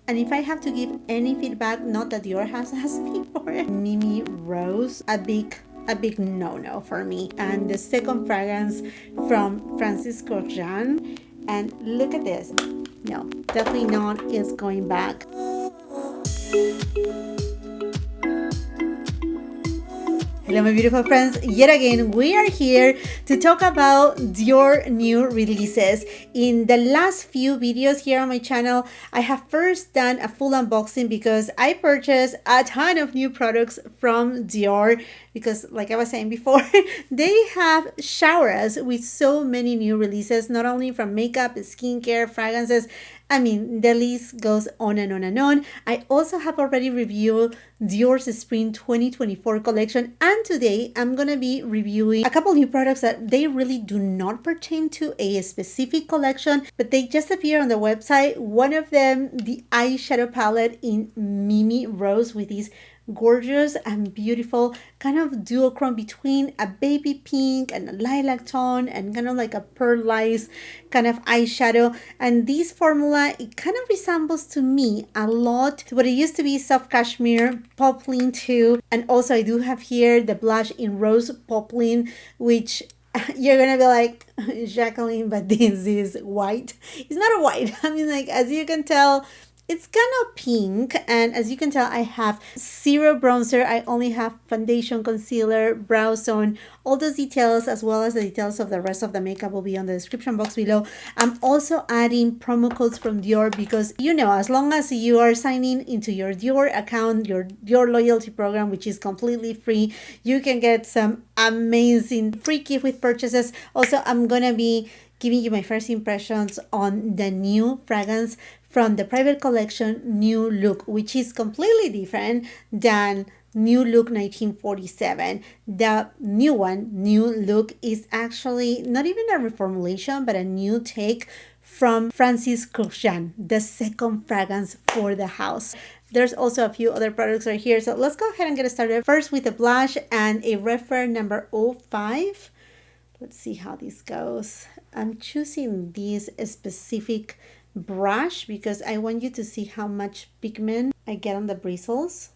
And if I have to give any feedback, not that Dior has asked me for it, Mimi Rose, a big no-no for me. And the second fragrance from Francis Kurkdjian, and look at this. No, definitely not. It's going back. Hello, my beautiful friends. Yet again, we are here to talk about your new releases. In the last few videos here on my channel, I have first done a full unboxing because I purchased a ton of new products from Dior because, like I was saying before, they have showered us with so many new releases, not only from makeup, skincare, fragrances. I mean, the list goes on and on and on. I also have already reviewed Dior's Spring 2024 collection, and today I'm going to be reviewing a couple new products that they really do not pertain to a specific collection, but they just appear on the website. One of them, the eyeshadow palette in Mimi Rose with these gorgeous and beautiful kind of duochrome between a baby pink and a lilac tone and kind of like a pearlized kind of eyeshadow. And this formula, it kind of resembles to me a lot to what it used to be soft cashmere, Popeline too. And also I do have here the blush in rose Popeline, which you're gonna be like, Jacqueline, but this is white. It's not a white. I mean, like, as you can tell, it's kind of pink, and as you can tell, I have zero bronzer. I only have foundation, concealer, brow zone. All those details, as well as the details of the rest of the makeup, will be on the description box below. I'm also adding promo codes from Dior because, you know, as long as you are signing into your Dior account, your Dior loyalty program, which is completely free, you can get some amazing free gift with purchases. Also, I'm gonna be giving you my first impressions on the new fragrance from the private collection New Look, which is completely different than New Look 1947. The new one, New Look, is actually not even a reformulation, but a new take from Francis Kurkdjian, the second fragrance for the house. There's also a few other products right here. So let's go ahead and get started. First with a blush and a refer number 05. Let's see how this goes. I'm choosing this specific brush because I want you to see how much pigment I get on the bristles.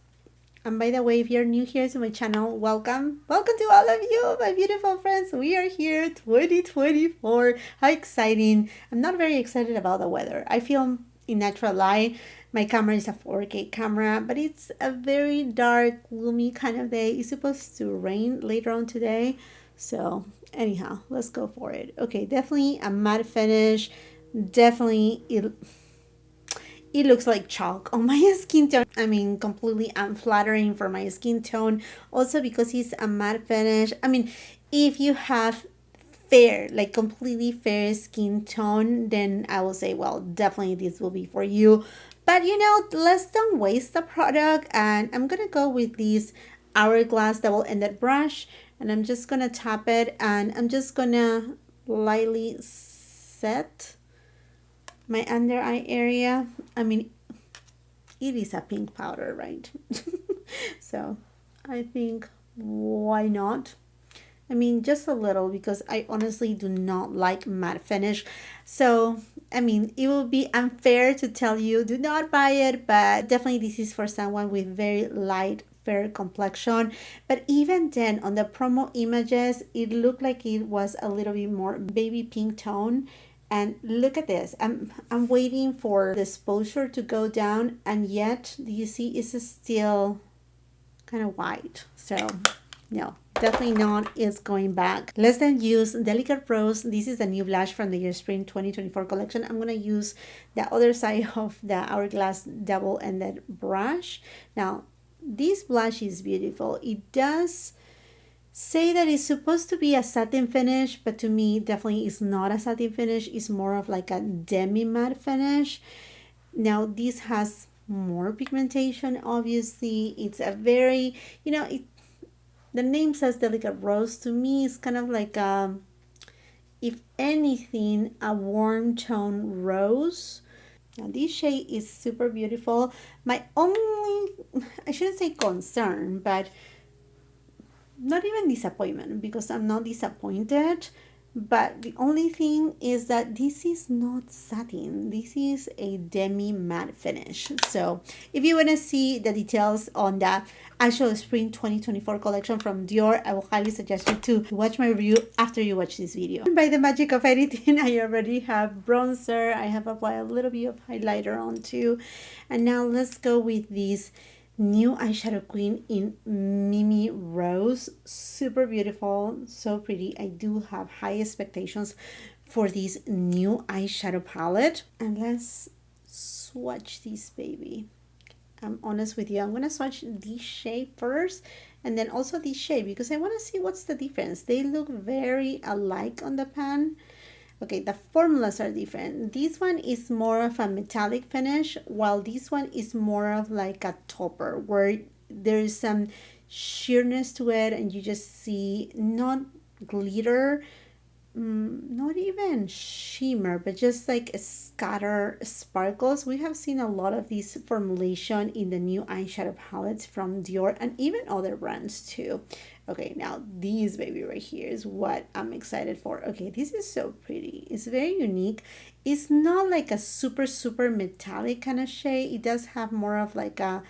And by the way, if you're new here to my channel, welcome. Welcome to all of you, my beautiful friends. We are here 2024. How exciting. I'm not very excited about the weather. I film in natural light. My camera is a 4K camera, but it's a very dark, gloomy kind of day. It's supposed to rain later on today. So anyhow, let's go for it. Okay, definitely a matte finish. Definitely it looks like chalk on my skin tone. I mean, completely unflattering for my skin tone. Also because it's a matte finish. I mean, if you have fair, like completely fair skin tone, then I will say, well, definitely this will be for you. But you know, let's don't waste the product. And I'm gonna go with this hourglass double-ended brush, and I'm just gonna tap it, and I'm just gonna lightly set my under eye area. I mean, it is a pink powder, right? So I think, why not? I mean, just a little, because I honestly do not like matte finish. So, I mean, it will be unfair to tell you do not buy it, but definitely this is for someone with very light fair complexion. But even then, on the promo images, it looked like it was a little bit more baby pink tone. And look at this. I'm waiting for the exposure to go down, and yet, do you see, it's still kind of white. So no, definitely not. It's going back. Let's then use Delicate Rose. This is the new blush from the Year Spring 2024 collection. I'm going to use the other side of the Hourglass double-ended brush. Now, this blush is beautiful. It does say that it's supposed to be a satin finish, but to me, definitely is not a satin finish. It's more of like a demi-matte finish. Now, this has more pigmentation, obviously. It's a very, you know, the name says Delicate Rose. To me, it's kind of like if anything, a warm tone rose. Now, this shade is super beautiful. My only, I shouldn't say concern, but not even disappointment, because I'm not disappointed, But the only thing is that this is not satin. This is a demi matte finish. So if you want to see the details on the Eyeshadow Spring 2024 collection from Dior, I will highly suggest you to watch my review after you watch this video. And by the magic of editing, I already have bronzer. I have applied a little bit of highlighter on too. And now let's go with this new eyeshadow queen in Mimi Rose. Super beautiful, so pretty. I do have high expectations for this new eyeshadow palette. And let's swatch this baby. I'm honest with you, I'm gonna swatch this shade first and then also this shade because I want to see what's the difference. They look very alike on the pan. Okay, the formulas are different. This one is more of a metallic finish, while this one is more of like a topper, where there's some sheerness to it and you just see not glitter, not even shimmer, but just like a scatter sparkles. We have seen a lot of this formulation in the new eyeshadow palettes from Dior and even other brands too. Okay, now this baby right here is what I'm excited for. Okay, this is so pretty. It's very unique. It's not like a super metallic kind of shade. It does have more of like a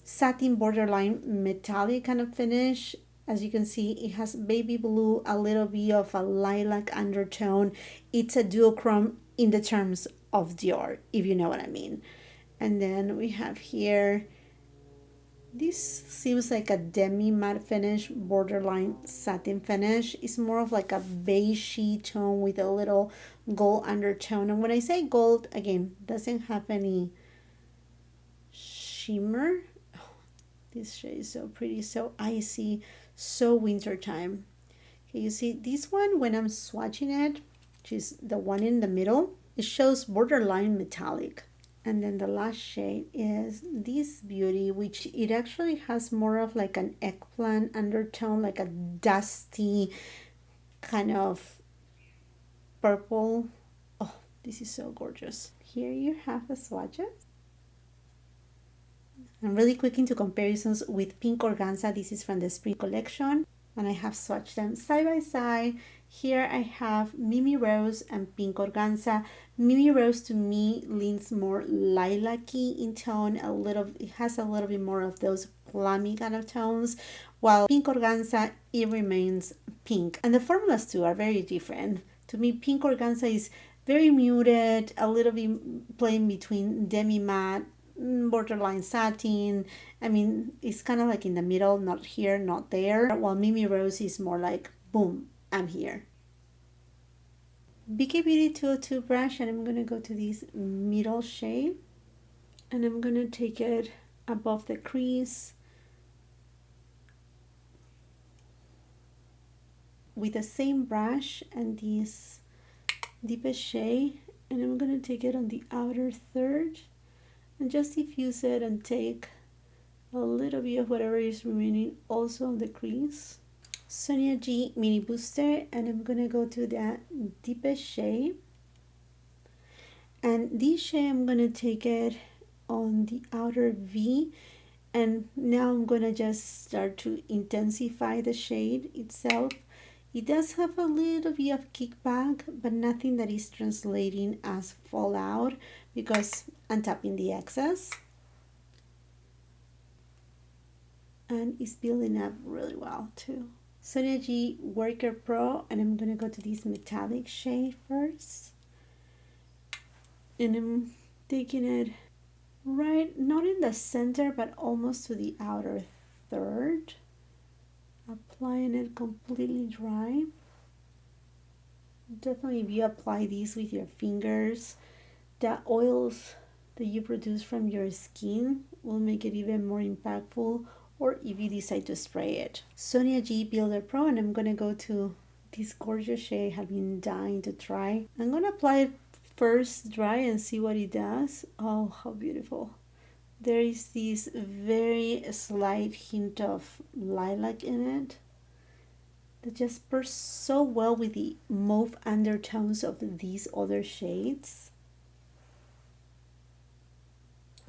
satin borderline metallic kind of finish. As you can see, it has baby blue, a little bit of a lilac undertone. It's a duochrome in the terms of Dior, if you know what I mean. And then we have here, this seems like a demi matte finish, borderline satin finish. It's more of like a beigey tone with a little gold undertone. And when I say gold, again, doesn't have any shimmer. Oh, this shade is so pretty, so icy, so wintertime. Okay, you see this one, when I'm swatching it, which is the one in the middle, it shows borderline metallic. And then the last shade is this beauty, which it actually has more of like an eggplant undertone, like a dusty kind of purple. Oh, this is so gorgeous. Here you have the swatches. I'm really quick into comparisons with Pink Organza. This is from the spring collection, and I have swatched them side by side. Here I have Mimi Rose and Pink Organza. Mimi Rose to me leans more lilac-y in tone. It has a little bit more of those plummy kind of tones, while Pink Organza, it remains pink. And the formulas too are very different. To me, Pink Organza is very muted, a little bit playing between demi matte, borderline satin. I mean, it's kind of like in the middle, not here, not there. While Mimi Rose is more like, boom, I'm here. BK Beauty 202 brush, and I'm going to go to this middle shade. And I'm going to take it above the crease with the same brush and this deepest shade. And I'm going to take it on the outer third and just diffuse it and take a little bit of whatever is remaining also on the crease. Sonia G Mini Booster, and I'm gonna go to that deepest shade. And this shade, I'm gonna take it on the outer V, and now I'm gonna just start to intensify the shade itself. It does have a little bit of kickback, but nothing that is translating as fallout because I'm tapping the excess. And it's building up really well too. Sonia G Worker Pro, and I'm gonna go to this metallic shade first. And I'm taking it right, not in the center, but almost to the outer third. Applying it completely dry. Definitely if you apply these with your fingers, the oils that you produce from your skin will make it even more impactful, or if you decide to spray it. Sonia G Builder Pro, and I'm gonna go to this gorgeous shade I have been dying to try. I'm gonna apply it first dry and see what it does. Oh, how beautiful. There is this very slight hint of lilac in it that just pairs so well with the mauve undertones of these other shades.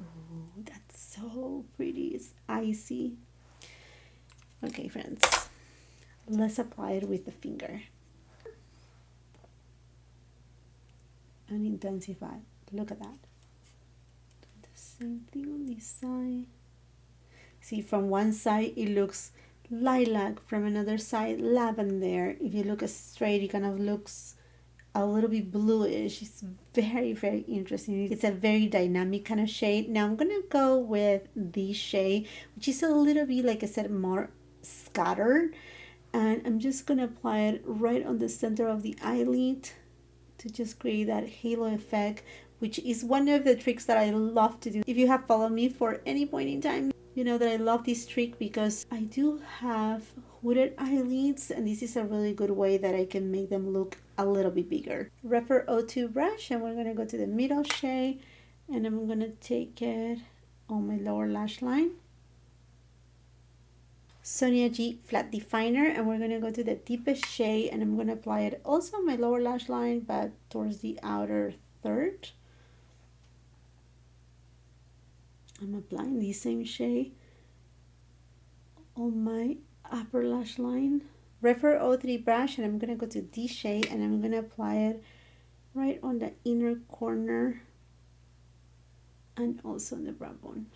Oh, that's so pretty. It's icy. Okay, friends, let's apply it with the finger. and intensify. Look at that. The same thing on this side. See, from one side it looks lilac, from another side lavender. If you look straight, it kind of looks a little bit bluish. It's very, very interesting. It's a very dynamic kind of shade. Now I'm gonna go with this shade, which is a little bit, like I said, more scattered, and I'm just gonna apply it right on the center of the eyelid to just create that halo effect, which is one of the tricks that I love to do. If you have followed me for any point in time, you know that I love this trick because I do have hooded eyelids, and this is a really good way that I can make them look a little bit bigger. Refer 02 brush, and we're gonna go to the middle shade, and I'm gonna take it on my lower lash line. Sonia G flat definer, and we're gonna go to the deepest shade, and I'm gonna apply it also on my lower lash line, but towards the outer third. I'm applying the same shade on my upper lash line. Refer 03 brush, and I'm gonna go to this shade, and I'm gonna apply it right on the inner corner and also on the brow bone.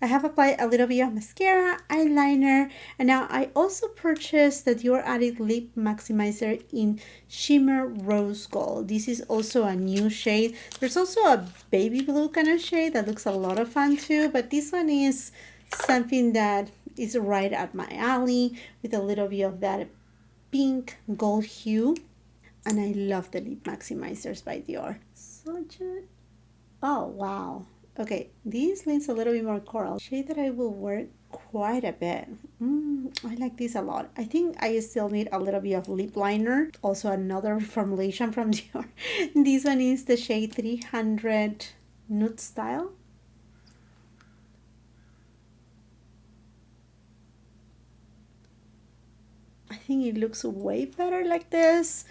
I have applied a little bit of mascara, eyeliner, and now I also purchased the Dior Addict Lip Maximizer in Shimmer Rose Gold. This is also a new shade. There's also a baby blue kind of shade that looks a lot of fun too, but this one is something that is right up my alley with a little bit of that pink gold hue. And I love the Lip Maximizers by Dior. Such a... oh, wow. Okay, this leans a little bit more coral. Shade that I will wear quite a bit. I like this a lot. I think I still need a little bit of lip liner. Also another formulation from Dior. This one is the shade 300 Nude Style. I think it looks way better like this.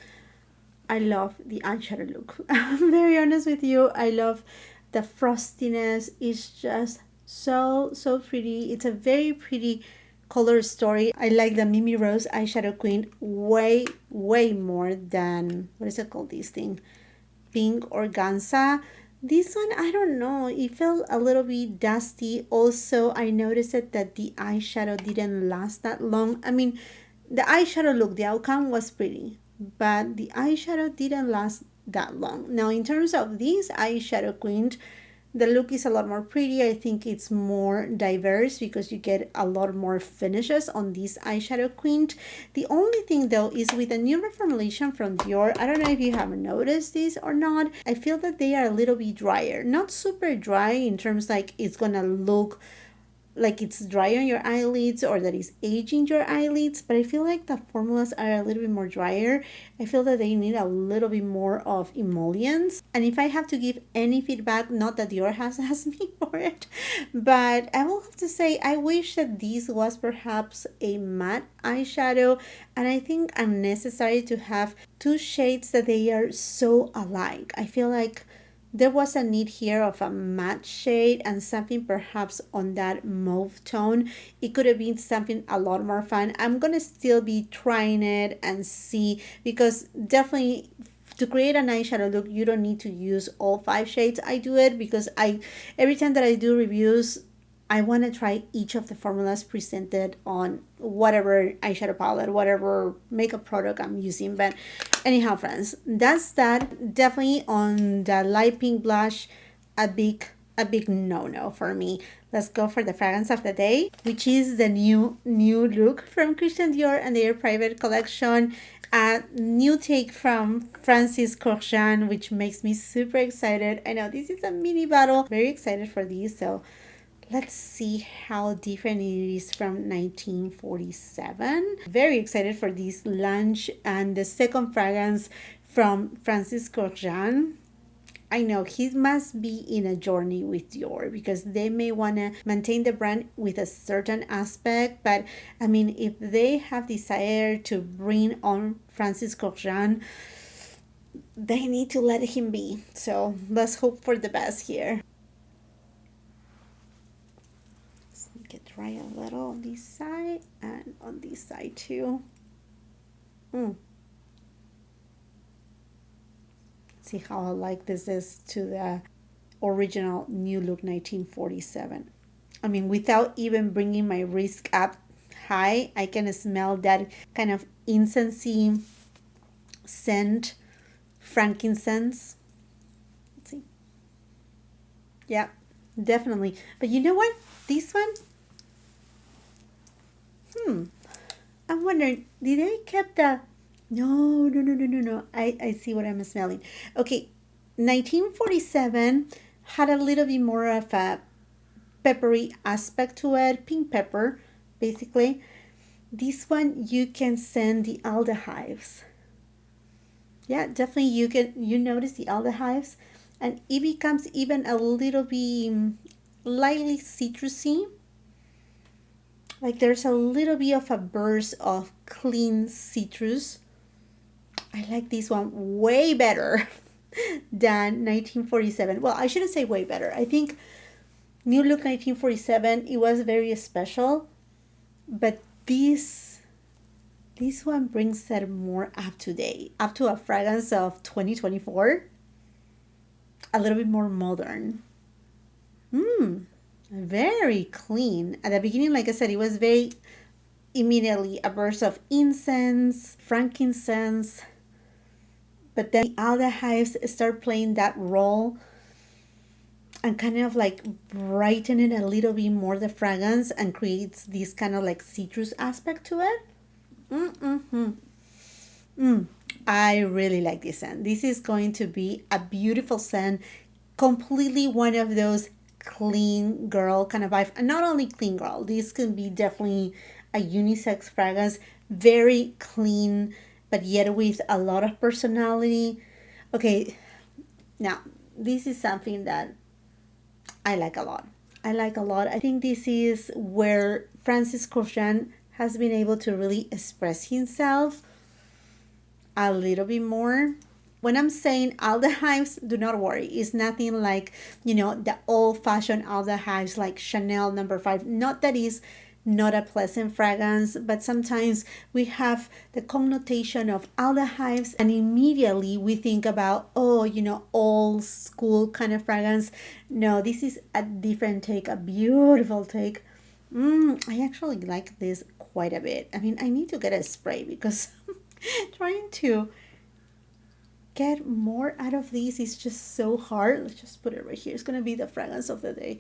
I love the eyeshadow look. I'm very honest with you. I love the frostiness. Is just so pretty. It's a very pretty color story. I like the Mimirose Eyeshadow Queen way more than, what is it called, this thing, Pink Organza. This one, I don't know, it felt a little bit dusty. Also, I noticed that the eyeshadow didn't last that long. I mean, the eyeshadow look, the outcome was pretty, but the eyeshadow didn't last that long. Now, in terms of this eyeshadow queen, the look is a lot more pretty. I think it's more diverse because you get a lot more finishes on this eyeshadow queen. The only thing though is with a new reformulation from Dior, I don't know if you have noticed this or not, I feel that they are a little bit drier. Not super dry in terms like it's gonna look like it's dry on your eyelids or that is aging your eyelids, but I feel like the formulas are a little bit more drier. I feel that they need a little bit more of emollients. And if I have to give any feedback, not that Dior has asked me for it, but I will have to say I wish that this was perhaps a matte eyeshadow, and I think unnecessary to have two shades that they are so alike. I feel like there was a need here of a matte shade and something perhaps on that mauve tone. It could have been something a lot more fun. I'm gonna still be trying it and see, because definitely to create an eyeshadow look, you don't need to use all 5 shades. I do it because every time that I do reviews, I want to try each of the formulas presented on whatever eyeshadow palette, whatever makeup product I'm using. But anyhow, friends, that's that. Definitely on the light pink blush, a big no for me. Let's go for the fragrance of the day, which is the new look from Christian Dior and their private collection. A new take from Francis Kurkdjian, which makes me super excited. I know this is a mini bottle. Very excited for these. So let's see how different it is from 1947. Very excited for this launch. And the second fragrance from Francis Kurkdjian. I know he must be in a journey with Dior because they may want to maintain the brand with a certain aspect. But I mean, if they have desire to bring on Francis Kurkdjian, they need to let him be. So let's hope for the best here. Dry a little on this side and on this side too. See how like this is to the original New Look 1947. I mean, without even bringing my wrist up high, I can smell that kind of incensey scent, frankincense. Let's see. Yeah, definitely. But you know what? This one, I'm wondering, did I keep the... No. I see what I'm smelling. Okay, 1947 had a little bit more of a peppery aspect to it, pink pepper, basically. This one, you can send the aldehydes. Yeah, definitely you notice the aldehydes, and it becomes even a little bit lightly citrusy. Like there's a little bit of a burst of clean citrus. I like this one way better than 1947. Well, I shouldn't say way better. I think New Look 1947, it was very special, but this one brings it more up to date, up to a fragrance of 2024, a little bit more modern. Very clean. At the beginning, like I said, it was very immediately a burst of incense, frankincense, but then the aldehydes start playing that role and kind of like brightening a little bit more the fragrance and creates this kind of like citrus aspect to it. I really like this scent. This is going to be a beautiful scent, completely one of those clean girl kind of vibe. And not only clean girl, this can be definitely a unisex fragrance, very clean, but yet with a lot of personality. Okay, now this is something that I like a lot. I think this is where Francis Kurkdjian has been able to really express himself a little bit more. When I'm saying aldehydes, do not worry. It's nothing like, the old-fashioned aldehydes like Chanel No. 5. Not that is not a pleasant fragrance, but sometimes we have the connotation of aldehydes and immediately we think about, old school kind of fragrance. No, this is a different take, a beautiful take. I actually like this quite a bit. I mean, I need to get a spray because trying to get more out of these is just so hard. Let's just put it right here. It's going to be the fragrance of the day.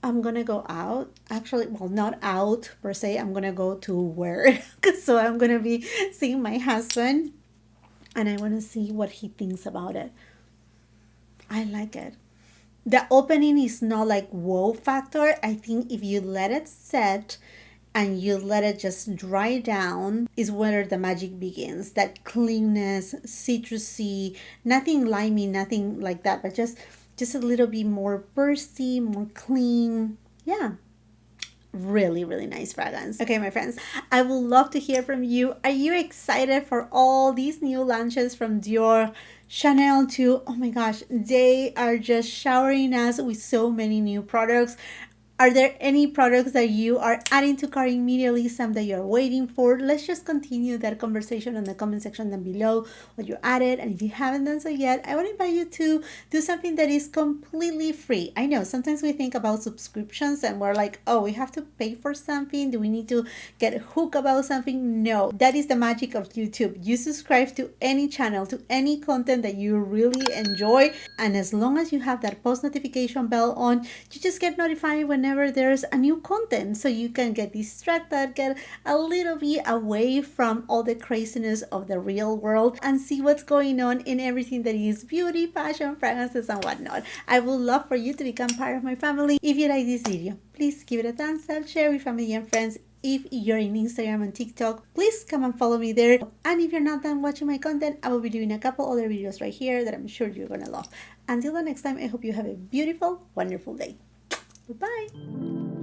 I'm going to go out. Actually, well, not out per se. I'm going to go to work. So I'm going to be seeing my husband and I want to see what he thinks about it. I like it. The opening is not like wow factor. I think if you let it set and you let it just dry down is where the magic begins. That cleanness, citrusy, nothing limey, nothing like that, but just a little bit more bursty, more clean. Yeah. Really, really nice fragrance. Okay, my friends, I would love to hear from you. Are you excited for all these new launches from Dior, Chanel too? Oh my gosh, they are just showering us with so many new products. Are there any products that you are adding to cart immediately, some that you're waiting for? Let's just continue that conversation in the comment section down below, what you added. And if you haven't done so yet, I want to invite you to do something that is completely free. I know sometimes we think about subscriptions and we're like, oh, we have to pay for something. Do we need to get hooked about something? No, that is the magic of YouTube. You subscribe to any channel, to any content that you really enjoy. And as long as you have that post notification bell on, you just get notified whenever there's a new content, so you can get distracted, get a little bit away from all the craziness of the real world and see what's going on in everything that is beauty, fashion, fragrances, and whatnot. I would love for you to become part of my family. If you like this video, please give it a thumbs up, share with family and friends. If you're in Instagram and TikTok, please come and follow me there. And if you're not done watching my content, I will be doing a couple other videos right here that I'm sure you're gonna love. Until the next time, I hope you have a beautiful, wonderful day. Bye-bye.